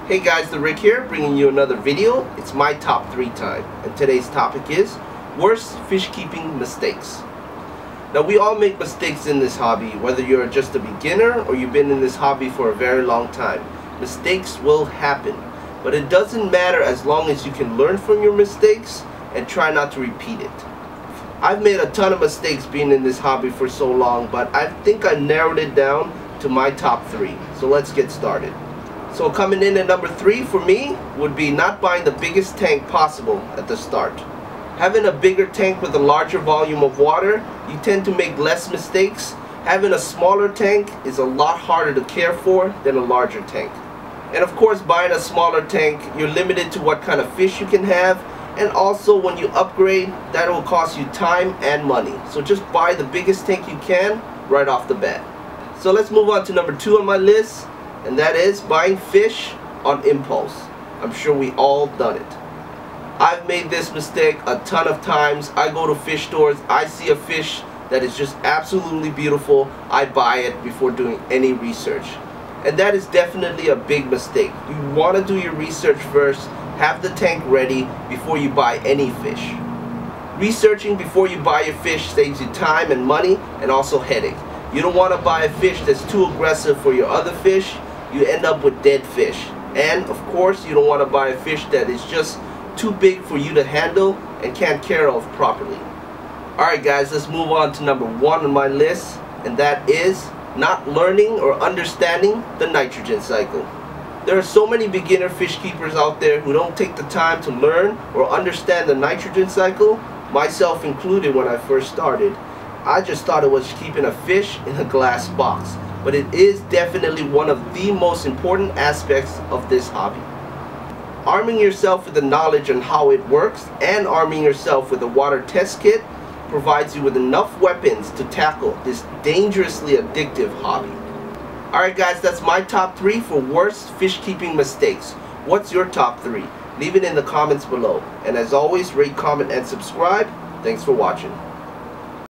Hey guys, the Rick here, bringing you another video. It's my top 3 time, and today's topic is worst fish keeping mistakes. Now we all make mistakes in this hobby, whether you're just a beginner or you've been in this hobby for a very long time. Mistakes will happen, but it doesn't matter as long as you can learn from your mistakes and try not to repeat it. I've made a ton of mistakes being in this hobby for so long, but I think I narrowed it down to my top 3. So let's get started. So coming in at number 3 for me would be not buying the biggest tank possible at the start. Having a bigger tank with a larger volume of water, you tend to make less mistakes. Having a smaller tank is a lot harder to care for than a larger tank. And of course, buying a smaller tank, you're limited to what kind of fish you can have, and also when you upgrade, that will cost you time and money. So just buy the biggest tank you can right off the bat. So let's move on to number 2 on my list, and that is buying fish on impulse. I'm sure we all done it. I've made this mistake a ton of times. I go to fish stores, I see a fish that is just absolutely beautiful, I buy it before doing any research. And that is definitely a big mistake. You want to do your research first, have the tank ready before you buy any fish. Researching before you buy your fish saves you time and money, and also headache. You don't want to buy a fish that's too aggressive for your other fish. You end up with dead fish. And of course, you don't want to buy a fish that is just too big for you to handle and can't care of properly. Alright guys, let's move on to number 1 on my list, and that is not learning or understanding the nitrogen cycle. There are so many beginner fish keepers out there who don't take the time to learn or understand the nitrogen cycle, myself included when I first started. I just thought it was keeping a fish in a glass box, but it is definitely one of the most important aspects of this hobby. Arming yourself with the knowledge on how it works and arming yourself with a water test kit provides you with enough weapons to tackle this dangerously addictive hobby. Alright guys, that's my top 3 for worst fish keeping mistakes. What's your top 3? Leave it in the comments below. And as always, rate, comment, and subscribe. Thanks for watching.